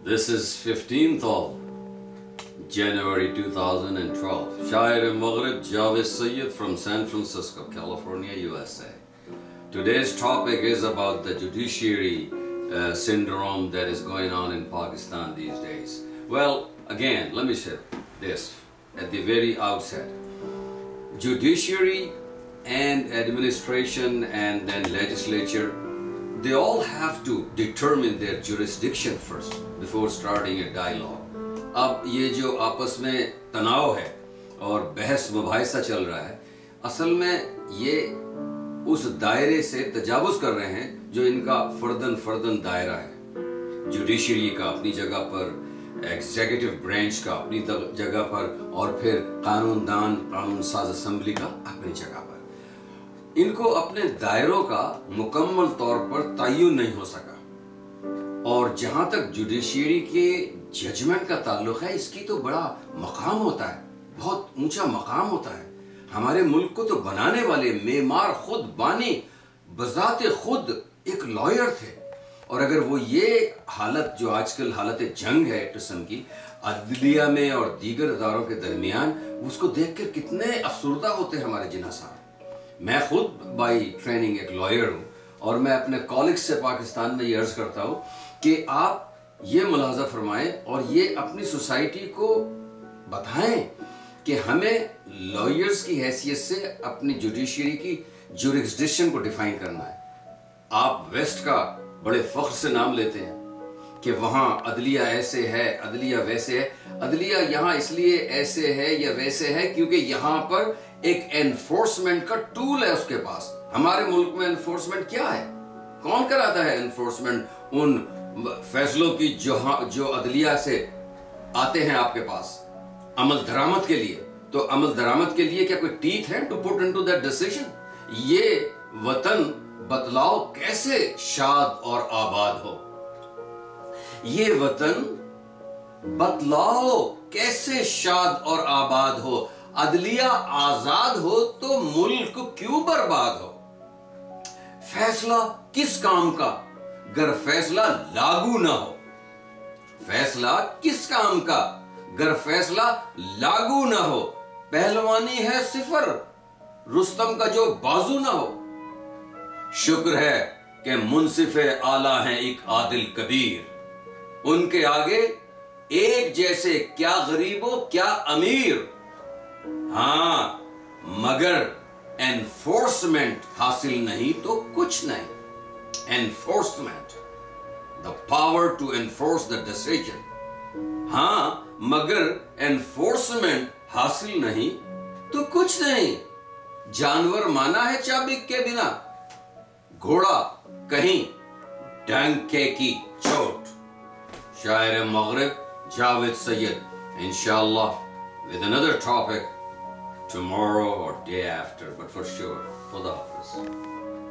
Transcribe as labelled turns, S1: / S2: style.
S1: This is 15th of January 2012. Shair Maghrib Javed Sayyid from San Francisco, California, USA. Today's topic is about the judiciary syndrome that is going on in Pakistan these days. Well, again, let me say this at the very outset. Judiciary and administration and then legislature, they all have to determine their jurisdiction first before starting a dialogue. اب یہ جو آپس میں تناؤ ہے اور بحث مباحثہ چل رہا ہے، اصل میں یہ اس دائرے سے تجاوز کر رہے ہیں جو ان کا فردن دائرہ ہے. جوڈیشری کا اپنی جگہ پر، ایگزیکٹو برانچ کا اپنی جگہ پر، اور پھر قانون ساز اسمبلی کا اپنی جگہ پر. ان کو اپنے دائروں کا مکمل طور پر تعین نہیں ہو سکا. اور جہاں تک جوڈیشری کے ججمنٹ کا تعلق ہے، اس کی تو بڑا مقام ہوتا ہے، بہت اونچا مقام ہوتا ہے. ہمارے ملک کو تو بنانے والے معمار خود بانی بذات خود ایک لائر تھے. اور اگر وہ یہ حالت جو آج کل حالت جنگ ہے ایک قسم کی عدلیہ میں اور دیگر اداروں کے درمیان، اس کو دیکھ کر کتنے افسردہ ہوتے ہیں ہمارے جناح صاحب. میں خود بائی ٹریننگ ایک لائر ہوں، اور میں اپنے کالگز سے پاکستان میں یہ عرض کرتا ہوں کہ آپ یہ ملاحظہ فرمائیں اور یہ اپنی سوسائٹی کو بتائیں کہ ہمیں لائرز کی حیثیت سے اپنی جوڈیشری کی جورسڈکشن کو ڈیفائن کرنا ہے. آپ ویسٹ کا بڑے فخر سے نام لیتے ہیں کہ وہاں عدلیہ ایسے ہے، عدلیہ ویسے ہے. عدلیہ یہاں اس لیے ایسے ہے یا ویسے ہے کیونکہ یہاں پر ایک انفورسمنٹ کا ٹول ہے اس کے پاس. ہمارے ملک میں انفورسمنٹ کیا ہے؟ کون کراتا ہے انفورسمنٹ ان فیصلوں کی جو عدلیہ سے آتے ہیں آپ کے پاس عمل درآمد کے لیے؟ تو عمل درآمد کے لیے کیا کوئی ٹیتھ ہے to put into that decision? یہ وطن بتلاؤ کیسے شاد اور آباد ہو، یہ وطن بتلاؤ کیسے شاد اور آباد ہو. عدلیہ آزاد ہو تو ملک کیوں برباد ہو؟ فیصلہ کس کام کا گر فیصلہ لاگو نہ ہو؟ فیصلہ کس کام کا گر فیصلہ لاگو نہ ہو؟ پہلوانی ہے صفر رستم کا جو بازو نہ ہو. شکر ہے کہ منصف اعلیٰ ہیں ایک عادل کبیر، ان کے آگے ایک جیسے کیا غریب ہو کیا امیر. ہاں مگر انفورسمنٹ حاصل نہیں تو کچھ نہیں. Enforcement, the power to enforce the decision. ہاں مگر انفورسمنٹ حاصل نہیں تو کچھ نہیں. جانور مانا ہے چابک کے بنا، گھوڑا کہیں ڈنکے کی چوٹ. شاعر مغرب جاوید سید. انشاءاللہ with another topic tomorrow or day after, but for sure. خدا حافظ.